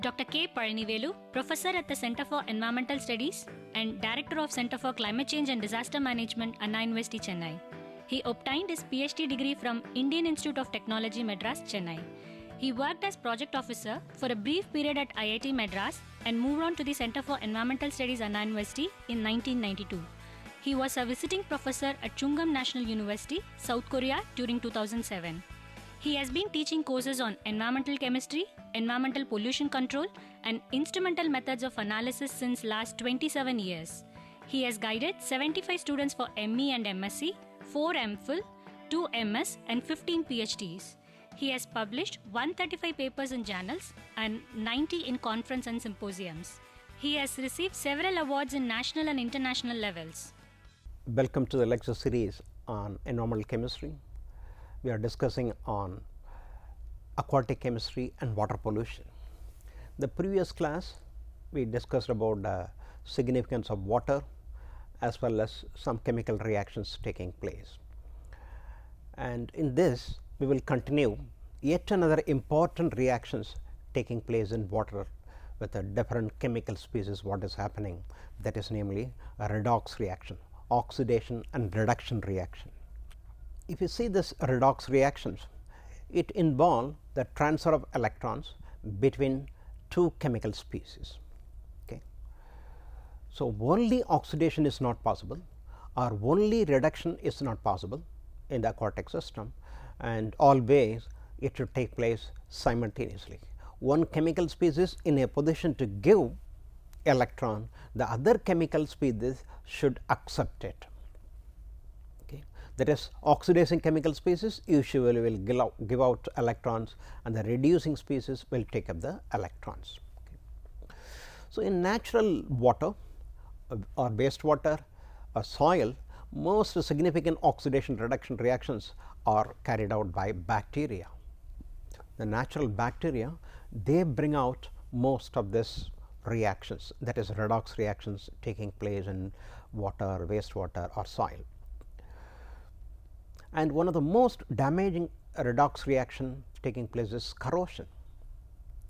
Dr. K. Paranivelu, Professor at the Center for Environmental Studies and Director of Center for Climate Change and Disaster Management, Anna University, Chennai. He obtained his PhD degree from Indian Institute of Technology, Madras, Chennai. He worked as project officer for a brief period at IIT Madras and moved on to the Center for Environmental Studies, Anna University in 1992. He was a visiting professor at Chungam National University, South Korea during 2007. He has been teaching courses on environmental chemistry, environmental pollution control, and instrumental methods of analysis since last 27 years. He has guided 75 students for ME and MSc, 4 MPhil, 2 MS, and 15 PhDs. He has published 135 papers in journals and 90 in conference and symposiums. He has received several awards in national and international levels. Welcome to the lecture series on environmental chemistry. We are discussing on aquatic chemistry and water pollution. The previous class we discussed about the significance of water as well as some chemical reactions taking place. And in this we will continue yet another important reactions taking place in water with a different chemical species. What is happening, that is namely a redox reaction, oxidation and reduction reaction. If you see this redox reactions, it involves the transfer of electrons between two chemical species. Okay. So, only oxidation is not possible or only reduction is not possible in the aquatic system, and always it should take place simultaneously. One chemical species in a position to give electron, the other chemical species should accept it. That is, oxidizing chemical species usually will give out electrons and the reducing species will take up the electrons. Okay. So, in natural water or wastewater or soil, most significant oxidation reduction reactions are carried out by bacteria. The natural bacteria, they bring out most of this reactions, that is redox reactions taking place in water, wastewater or soil. And one of the most damaging redox reaction taking place is corrosion.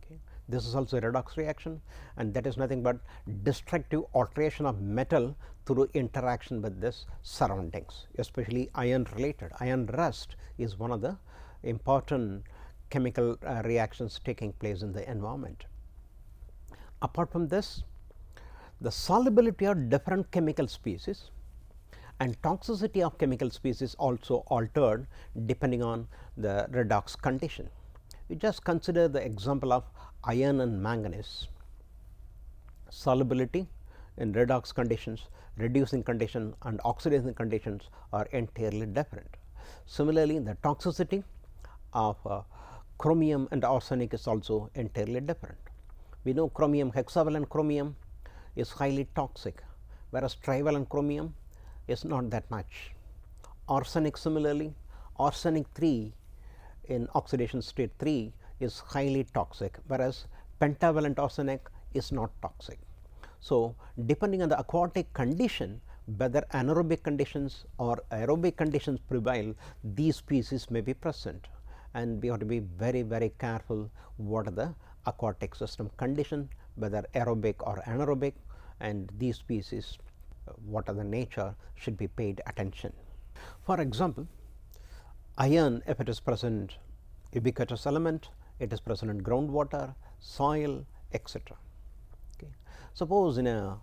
Okay. This is also a redox reaction, and that is nothing but destructive alteration of metal through interaction with this surroundings, especially iron related. Iron rust is one of the important chemical reactions taking place in the environment. Apart from this, the solubility of different chemical species and toxicity of chemical species also altered depending on the redox condition. We just consider the example of iron and manganese. Solubility in redox conditions, reducing condition and oxidation conditions are entirely different. Similarly, the toxicity of chromium and arsenic is also entirely different. We know chromium, hexavalent chromium is highly toxic, whereas trivalent chromium is not that much. Arsenic similarly, arsenic 3 in oxidation state 3 is highly toxic, whereas pentavalent arsenic is not toxic. So, depending on the aquatic condition, whether anaerobic conditions or aerobic conditions prevail, these species may be present, and we have to be very careful what are the aquatic system condition, whether aerobic or anaerobic, and these species what are the nature should be paid attention. For example, iron, if it is present ubiquitous element, it is present in groundwater, soil, etc. Okay. Suppose in a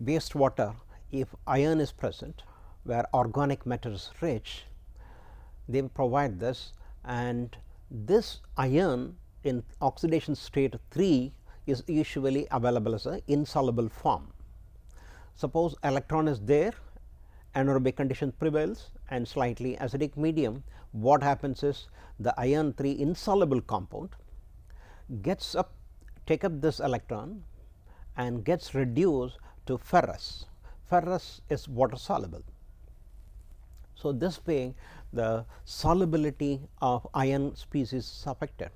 wastewater, if iron is present where organic matter is rich, they provide this, and this iron in oxidation state 3 is usually available as an insoluble form. Suppose electron is there, anaerobic condition prevails and slightly acidic medium, what happens is the iron 3 insoluble compound gets up, take up this electron and gets reduced to ferrous. Ferrous is water soluble. So, this way the solubility of iron species is affected,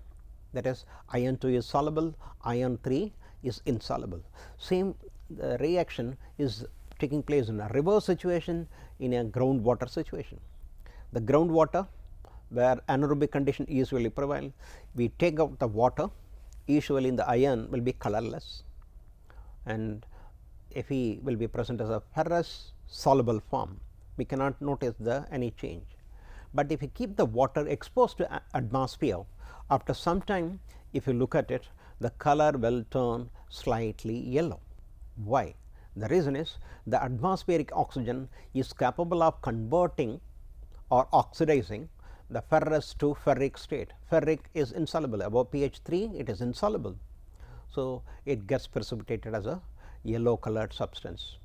that is iron 2 is soluble, iron 3 is insoluble. Same the reaction is taking place in a reverse situation in a groundwater situation. The groundwater where anaerobic condition usually prevail, we take out the water usually the ion will be colorless, and if he will be present as a ferrous soluble form, we cannot notice any change. But if you keep the water exposed to atmosphere, after some time if you look at it, the color will turn slightly yellow. Why? The reason is the atmospheric oxygen is capable of converting or oxidizing the ferrous to ferric state. Ferric is insoluble, above pH 3 it is insoluble. So, it gets precipitated as a yellow colored substance.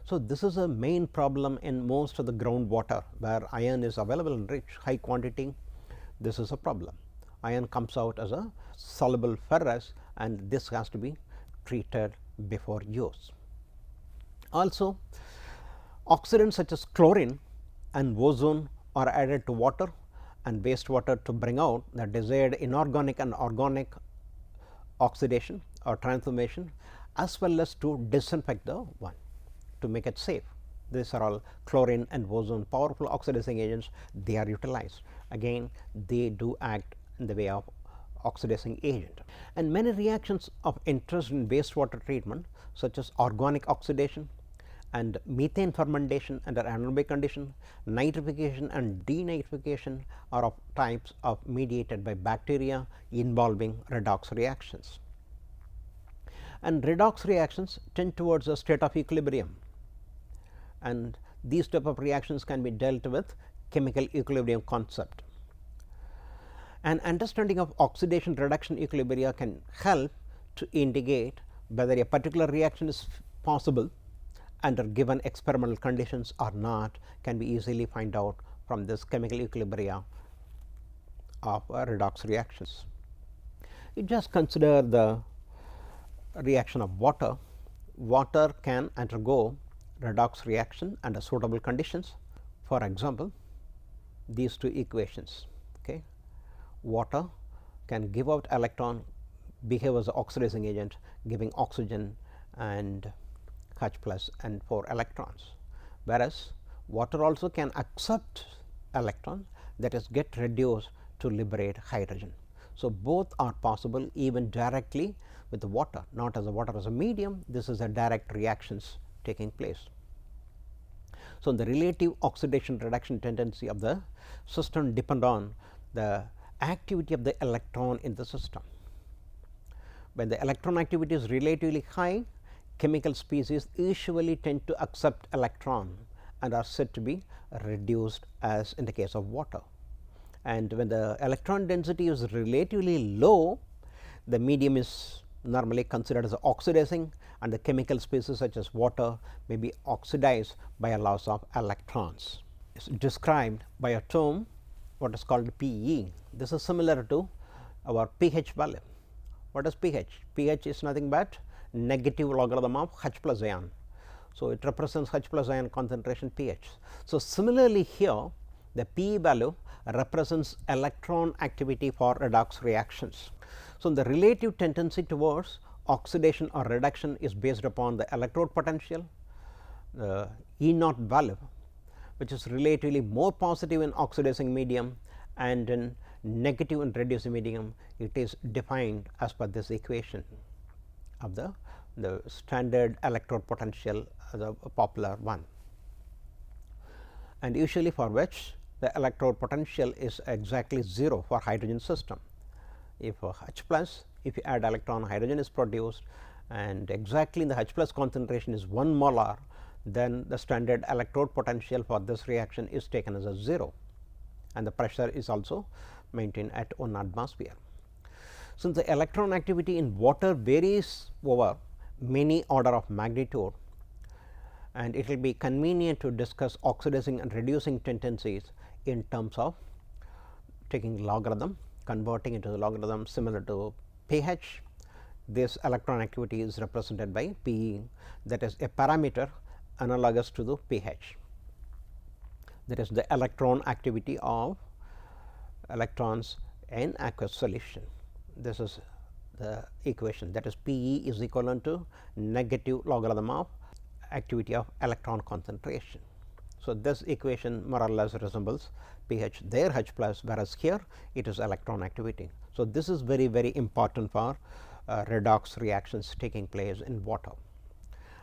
So, this is a main problem in most of the groundwater where iron is available in rich high quantity. This is a problem. Iron comes out as a soluble ferrous, and this has to be treated before use. Also, oxidants such as chlorine and ozone are added to water and wastewater to bring out the desired inorganic and organic oxidation or transformation, as well as to disinfect the one to make it safe. These are all chlorine and ozone powerful oxidizing agents. They are utilized. Again, they do act in the way of oxidizing agent. And many reactions of interest in wastewater treatment, such as organic oxidation and methane fermentation under anaerobic condition, nitrification and denitrification, are of types of mediated by bacteria involving redox reactions. And redox reactions tend towards a state of equilibrium, and these type of reactions can be dealt with chemical equilibrium concept. An understanding of oxidation reduction equilibria can help to indicate whether a particular reaction is possible under given experimental conditions or not, can be easily find out from this chemical equilibria of redox reactions. You just consider the reaction of water. Water can undergo redox reaction under suitable conditions. For example, these two equations. Okay. Water can give out electron, behave as an oxidizing agent, giving oxygen and H plus and 4 electrons, whereas water also can accept electron, that is get reduced to liberate hydrogen. So, both are possible even directly with the water, not as a water as a medium. This is a direct reactions taking place. So, the relative oxidation reduction tendency of the system depend on the activity of the electron in the system. When the electron activity is relatively high, chemical species usually tend to accept electron and are said to be reduced, as in the case of water. And when the electron density is relatively low, the medium is normally considered as oxidizing, and the chemical species such as water may be oxidized by a loss of electrons. It is described by a term what is called Pe. This is similar to our pH value. What is pH? pH is nothing but negative logarithm of H plus ion. So, it represents H plus ion concentration pH. So, similarly here the Pe value represents electron activity for redox reactions. So, the relative tendency towards oxidation or reduction is based upon the electrode potential, the E naught value, which is relatively more positive in oxidizing medium, and in negative in reducing medium it is defined as per this equation of the standard electrode potential, the popular one, and usually for which the electrode potential is exactly 0 for hydrogen system. If H plus, if you add electron, hydrogen is produced, and exactly in the H plus concentration is 1 molar, then the standard electrode potential for this reaction is taken as a 0, and the pressure is also maintained at 1 atmosphere. Since the electron activity in water varies over many order of magnitude, and it will be convenient to discuss oxidizing and reducing tendencies in terms of taking logarithm, converting into the logarithm similar to pH. This electron activity is represented by Pe, that is a parameter analogous to the pH, that is the electron activity of electrons in aqueous solution. This is the equation, that is Pe is equivalent to negative logarithm of activity of electron concentration. So, this equation more or less resembles pH there H plus, whereas here it is electron activity. So, this is very important for redox reactions taking place in water,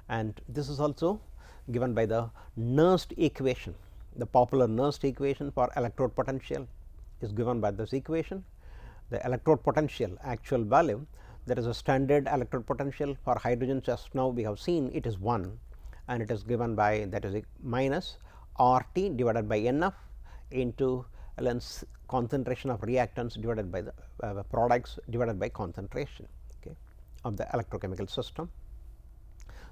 and this is also given by the Nernst equation. The popular Nernst equation for electrode potential is given by this equation. The electrode potential actual value, there is a standard electrode potential for hydrogen, just now we have seen it is 1, and it is given by, that is minus R T divided by N F into ln concentration of reactants divided by the products divided by concentration, okay, of the electrochemical system.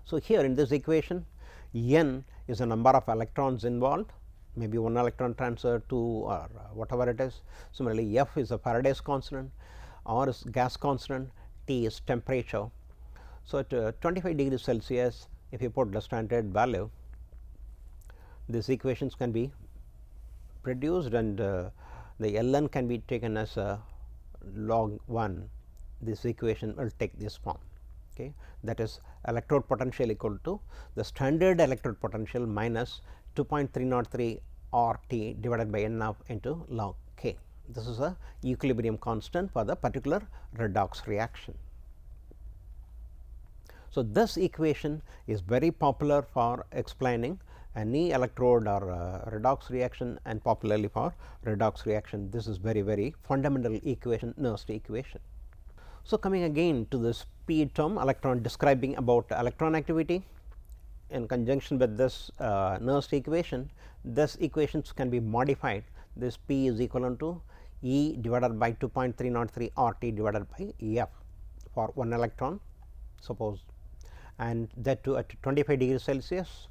So, here in this equation N is the number of electrons involved, maybe 1 electron transfer, 2 or whatever it is. Similarly, F is a Faraday's constant, R is gas constant, T is temperature. So, at 25 degrees Celsius, if you put the standard value, these equations can be produced, and the ln can be taken as log 1. This equation will take this form. Okay. That is electrode potential equal to the standard electrode potential minus 2.303 R T divided by N of into log K. This is a equilibrium constant for the particular redox reaction. So, this equation is very popular for explaining any electrode or redox reaction, and popularly for redox reaction. This is very fundamental equation, Nernst equation. So, coming again to this P term, electron, describing about electron activity in conjunction with this Nernst equation, this equations can be modified. This P is equivalent to E divided by 2.303 R T divided by F for 1 electron, suppose, and that too at 25 degrees Celsius.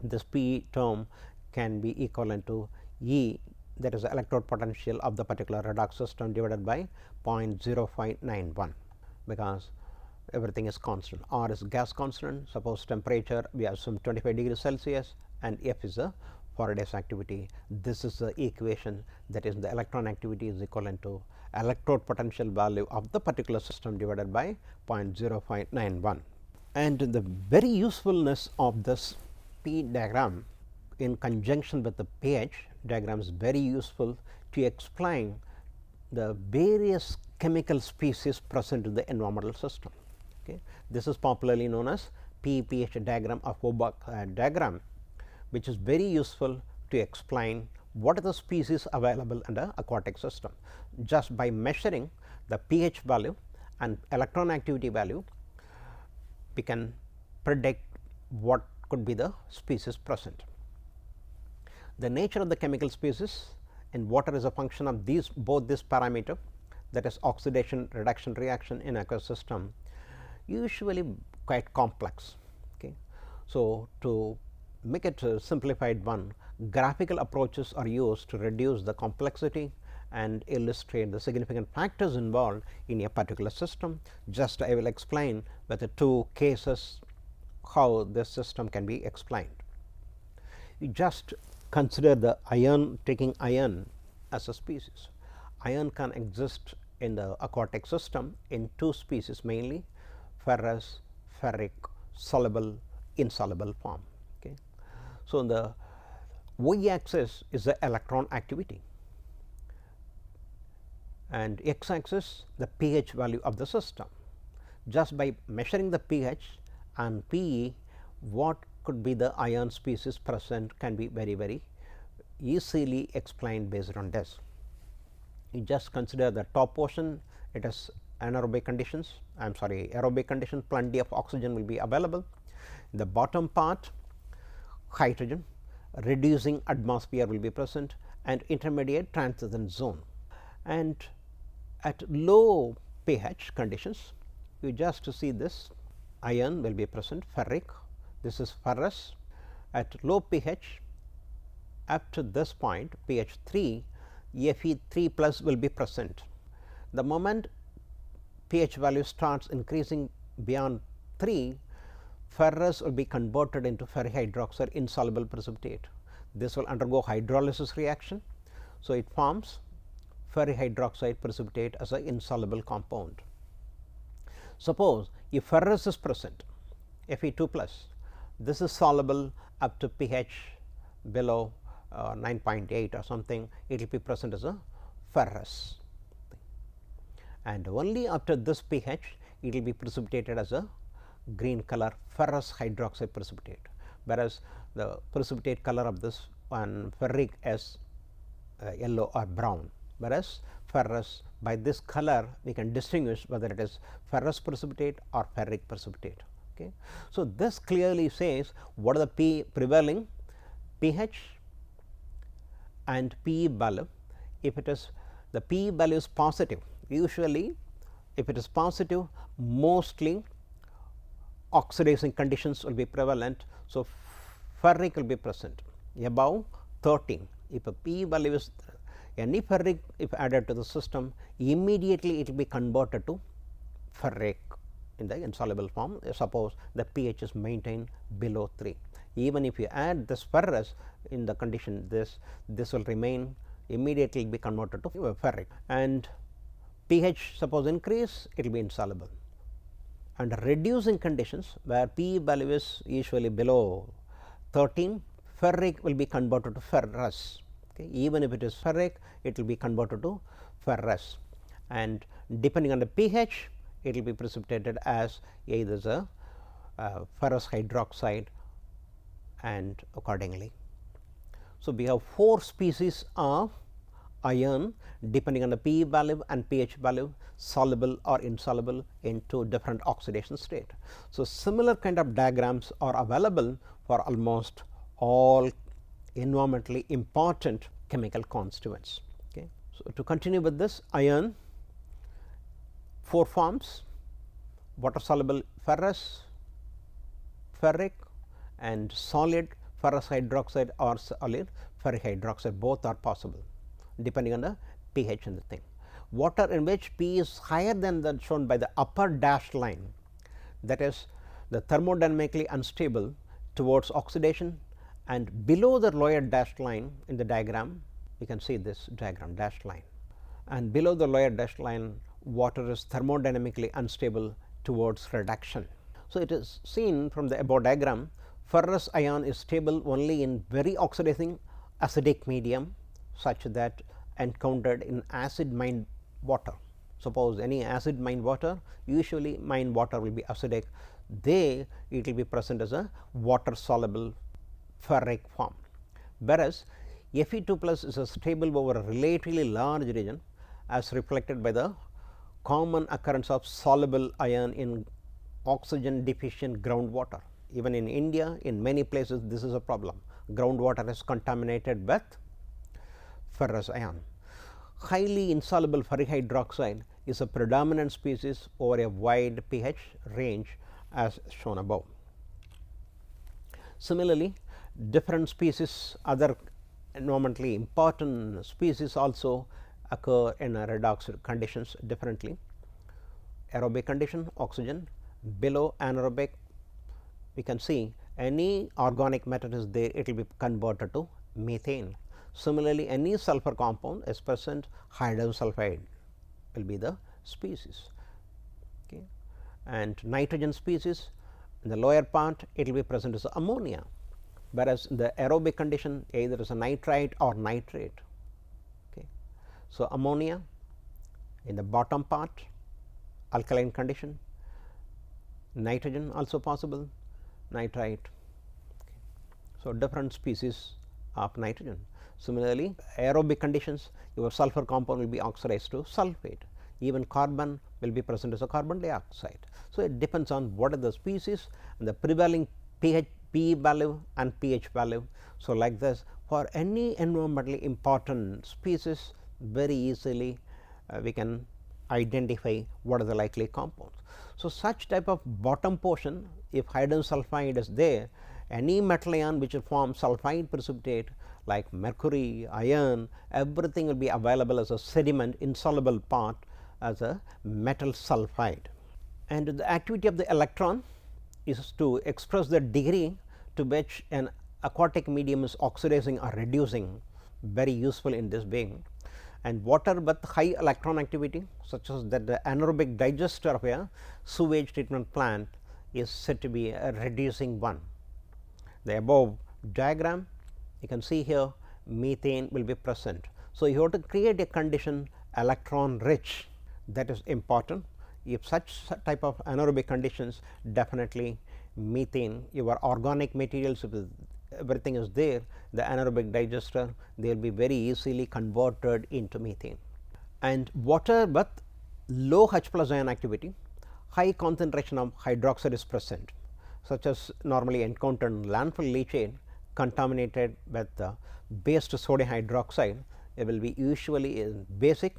This P term can be equivalent to E, that is the electrode potential of the particular redox system, divided by 0.0591, because everything is constant. R is gas constant, suppose temperature we assume 25 degrees Celsius, and F is a Faraday's activity. This is the equation, that is the electron activity is equivalent to electrode potential value of the particular system divided by 0.0591. And the very usefulness of this P diagram in conjunction with the pH diagram is very useful to explain the various chemical species present in the environmental system. Okay. This is popularly known as P-pH diagram or Hoback diagram, which is very useful to explain what are the species available in the aquatic system. Just by measuring the pH value and electron activity value, we can predict what could be the species present. The nature of the chemical species in water is a function of these both this parameter, that is oxidation reduction reaction in aqueous system, usually quite complex. Okay. So, to make it a simplified one, graphical approaches are used to reduce the complexity and illustrate the significant factors involved in a particular system. Just I will explain with the two cases how this system can be explained. You just consider the iron, taking iron as a species. Iron can exist in the aquatic system in two species, mainly ferrous, ferric, soluble, insoluble form. Okay. So, the y axis is the electron activity, and x axis the pH value of the system. Just by measuring the pH and Pe, what could be the ion species present can be very easily explained based on this. You just consider the top portion, it is anaerobic conditions, I am sorry, aerobic condition, plenty of oxygen will be available. In the bottom part, hydrogen, reducing atmosphere will be present, and intermediate transition zone. And at low pH conditions, you just see this iron will be present, ferric, this is ferrous. At low pH, up to this point pH 3, Fe 3 plus will be present. The moment pH value starts increasing beyond 3, ferrous will be converted into ferrihydroxide insoluble precipitate. This will undergo hydrolysis reaction. So, it forms ferrihydroxide precipitate as an insoluble compound. Suppose if ferrous is present, Fe 2 plus, this is soluble up to pH below 9.8 or something, it will be present as a ferrous, and only after this pH it will be precipitated as a green color ferrous hydroxide precipitate, whereas the precipitate color of this one ferric is yellow or brown, whereas ferrous, by this color we can distinguish whether it is ferrous precipitate or ferric precipitate. Okay. So, this clearly says what are the prevailing pH and P value. If it is the P value is positive, usually if it is positive, mostly oxidizing conditions will be prevalent. So, ferric will be present above 13. If a P value is any ferric, if added to the system, immediately it will be converted to ferric in the insoluble form. Suppose the pH is maintained below 3. Even if you add this ferrous in the condition, this will remain, immediately be converted to ferric, and pH suppose increase, it will be insoluble. Under reducing conditions where P value is usually below 13, ferric will be converted to ferrous. Okay. Even if it is ferric, it will be converted to ferrous, and depending on the pH, it will be precipitated as either the ferrous hydroxide, and accordingly. So, we have 4 species of iron depending on the P value and pH value, soluble or insoluble into different oxidation state. So, similar kind of diagrams are available for almost all environmentally important chemical constituents. Okay. So, to continue with this, iron 4 forms: water soluble ferrous, ferric, and solid ferrous hydroxide or solid ferric hydroxide, both are possible depending on the pH and the thing. Water in which P is higher than that shown by the upper dashed line, that is the thermodynamically unstable towards oxidation, and below the lower dashed line in the diagram, we can see this diagram dashed line, and below the lower dashed line water is thermodynamically unstable towards reduction. So, it is seen from the above diagram, ferrous ion is stable only in very oxidizing acidic medium, such that encountered in acid mined water. Suppose any acid mined water, usually mined water will be acidic, it will be present as a water soluble ferric form, whereas Fe2 plus is a stable over a relatively large region, as reflected by the common occurrence of soluble iron in oxygen deficient groundwater. Even in India, in many places this is a problem. Groundwater is contaminated with ferrous ion. Highly insoluble ferric hydroxide is a predominant species over a wide pH range as shown above. Similarly, different species, other environmentally important species also occur in redox conditions differently. Aerobic condition, oxygen; below anaerobic, we can see any organic matter is there, it will be converted to methane. Similarly, any sulfur compound is present, hydrogen sulfide will be the species. Okay. And nitrogen species, in the lower part it will be present as ammonia, whereas in the aerobic condition either is a nitrite or nitrate. Okay. So, ammonia in the bottom part, alkaline condition, nitrogen also possible, nitrite. Okay. So, different species of nitrogen. Similarly, aerobic conditions, your sulfur compound will be oxidized to sulfate, even carbon will be present as a carbon dioxide. So, it depends on what are the species and the prevailing pH, P value and pH value. So, like this, for any environmentally important species, very easily we can identify what are the likely compounds. So, such type of bottom portion, if hydrogen sulfide is there, any metal ion which will form sulfide precipitate like mercury, iron, everything will be available as a sediment insoluble part as a metal sulfide. And the activity of the electron is to express the degree to which an aquatic medium is oxidizing or reducing, very useful in this way. And water with high electron activity, such as that the anaerobic digester of a sewage treatment plant is said to be a reducing one. The above diagram You can see here methane will be present. So, you have to create a condition electron rich, that is important. If such type of anaerobic conditions, definitely methane, your organic materials, everything is there, the anaerobic digester, they will be very easily converted into methane. And water with low H plus ion activity, high concentration of hydroxide is present, such as normally encountered in landfill leachate contaminated with based sodium hydroxide. It will be usually basic,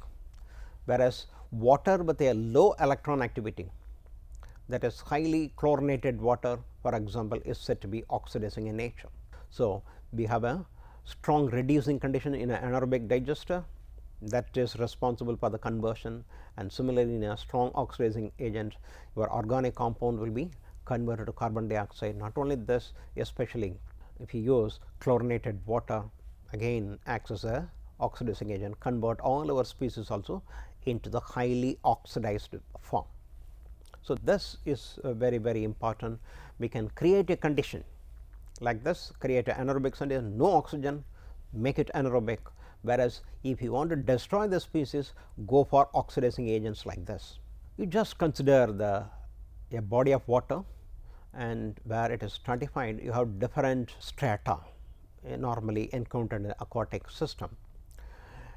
whereas water with a low electron activity, that is highly chlorinated water, for example, is said to be oxidizing in nature. So, we have a strong reducing condition in an anaerobic digester that is responsible for the conversion, and similarly in a strong oxidizing agent, your organic compound will be converted to carbon dioxide. Not only this, especially if you use chlorinated water, again acts as a oxidizing agent, convert all our species also into the highly oxidized form. So, this is very very important. We can create a condition like this, create an anaerobic condition, no oxygen, make it anaerobic, whereas if you want to destroy the species, go for oxidizing agents like this. You just consider a body of water, and where it is stratified, you have different strata normally encountered in the aquatic system,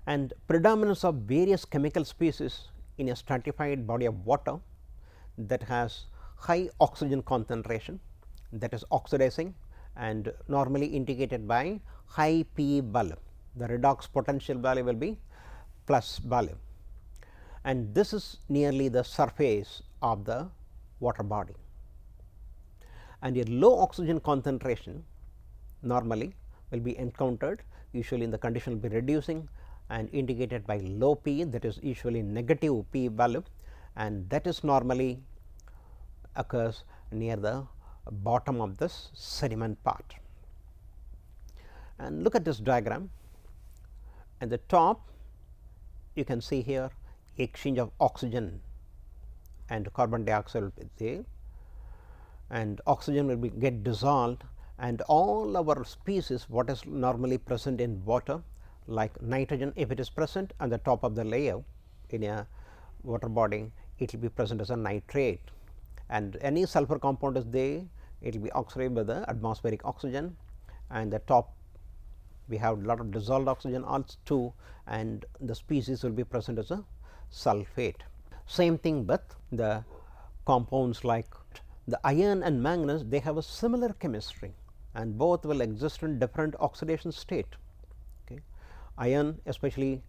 and predominance of various chemical species in a stratified body of water that has high oxygen concentration, that is oxidizing, and normally indicated by high P value. The redox potential value will be plus value, and this is nearly the surface of the water body. And a low oxygen concentration normally will be encountered, usually in the condition will be reducing and indicated by low P, that is usually negative P value, and that is normally occurs near the bottom of this sediment part. And look at this diagram. At the top, you can see here exchange of oxygen and carbon dioxide will be there, and oxygen will be get dissolved, and all our species what is normally present in water, like nitrogen, if it is present on the top of the layer in a water body, it will be present as a nitrate, and any sulfur compound is there, it will be oxidized by the atmospheric oxygen, and the top we have a lot of dissolved oxygen also too, and the species will be present as a sulfate. Same thing with the compounds like the iron and manganese, they have a similar chemistry, and both will exist in different oxidation state. Okay. Iron especially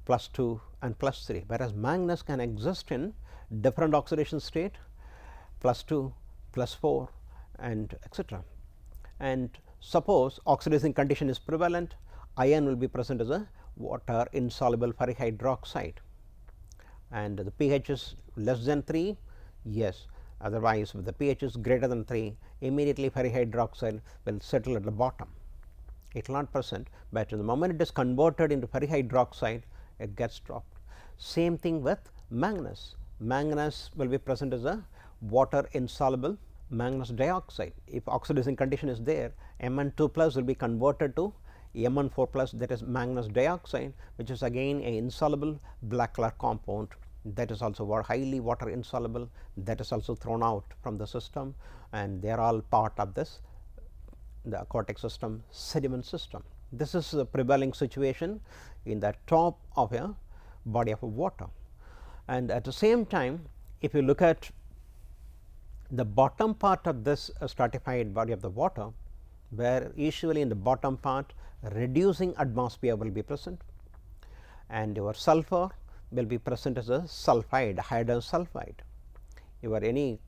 +2 and +3, whereas manganese can exist in different oxidation state, +2, +4, and etc. And suppose oxidizing condition is prevalent, iron will be present as a water insoluble ferrihydroxide, and the pH is less than 3, yes, otherwise if the pH is greater than 3, immediately ferrihydroxide will settle at the bottom. It will not present, but the moment it is converted into ferrihydroxide, it gets dropped. Same thing with manganese. Manganese will be present as a water insoluble manganese dioxide. If oxidizing condition is there, Mn2 plus will be converted to Mn4 plus, that is manganese dioxide, which is again a insoluble black color compound, that is also highly water insoluble, that is also thrown out from the system, and they are all part of this the aquatic system sediment system. This is the prevailing situation in the top of a body of water. And at the same time, if you look at the bottom part of this stratified body of the water, where usually in the bottom part reducing atmosphere will be present, and your sulfur will be present as a sulphide, hydrogen sulphide. If any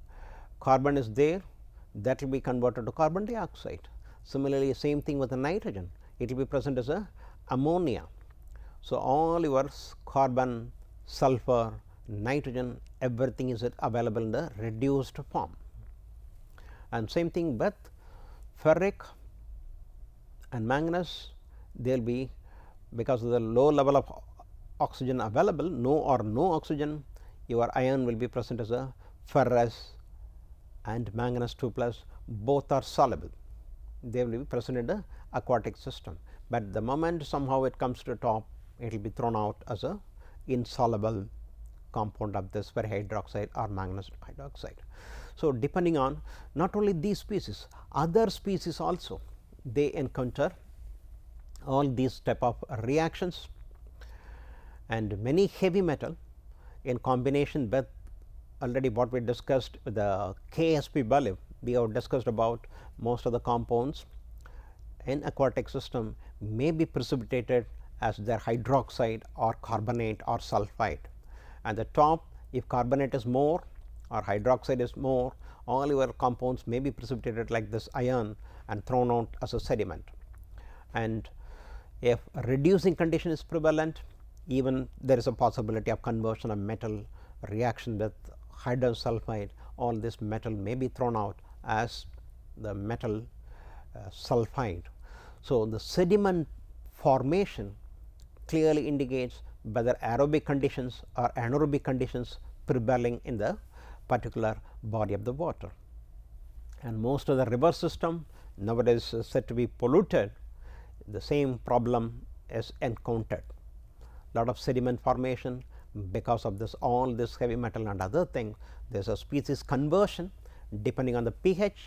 carbon is there, that will be converted to carbon dioxide. Similarly, same thing with the nitrogen, it will be present as a ammonia. So, all your carbon, sulfur, nitrogen, everything is available in the reduced form. And same thing with ferric and manganese, they will be, because of the low level of oxygen available, no oxygen, your iron will be present as a ferrous and manganese 2 plus, both are soluble. they will be present in the aquatic system, but the moment somehow it comes to the top, it will be thrown out as a insoluble compound of this ferric hydroxide or manganese hydroxide. So, depending on not only these species, other species also they encounter all these type of reactions, and many heavy metal in combination with already what we discussed with the KSP value, we have discussed about most of the compounds in aquatic system may be precipitated as their hydroxide or carbonate or sulphide, and the top if carbonate is more or hydroxide is more, all your compounds may be precipitated like this ion and thrown out as a sediment. And if reducing condition is prevalent, even there is a possibility of conversion of metal reaction with hydrogen sulphide, all this metal may be thrown out as the metal sulphide. So, the sediment formation clearly indicates whether aerobic conditions or anaerobic conditions prevailing in the particular body of the water. And most of the river system nowadays is said to be polluted, the same problem is encountered. Lot of sediment formation because of this all this heavy metal and other thing. There is a species conversion depending on the pH,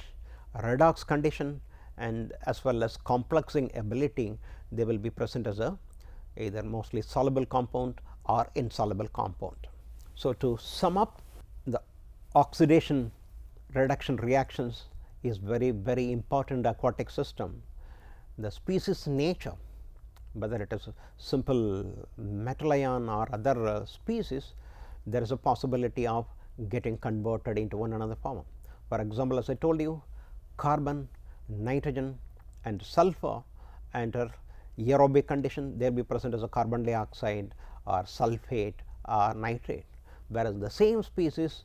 redox condition, and as well as complexing ability, they will be present as a either mostly soluble compound or insoluble compound. So, to sum up, the oxidation reduction reactions is very important in the aquatic system. The species nature, whether it is a simple metal ion or other species, there is a possibility of getting converted into one another form. For example, as I told you, carbon, nitrogen and sulfur enter aerobic condition, they will be present as a carbon dioxide or sulphate or nitrate, whereas the same species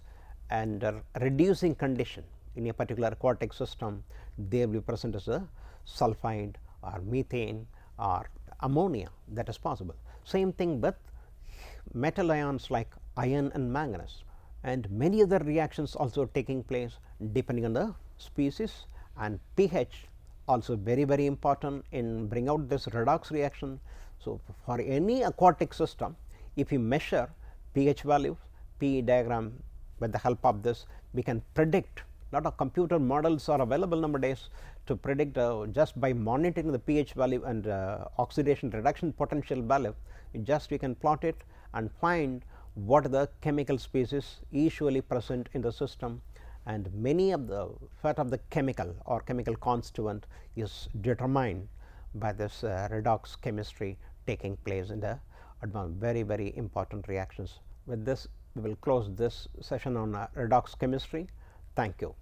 under reducing condition in a particular aquatic system, they will be present as a sulphide or methane or ammonia, that is possible. Same thing with metal ions like iron and manganese, and many other reactions also taking place depending on the species, and pH also very important in bring out this redox reaction. So, for any aquatic system, if you measure pH values, pH diagram, with the help of this we can predict. Lot of computer models are available nowadays to predict just by monitoring the pH value and oxidation reduction potential value. You can plot it and find what are the chemical species usually present in the system, and many of the fat of the chemical or chemical constituent is determined by this redox chemistry taking place in the very important reactions. With this, we will close this session on redox chemistry. Thank you.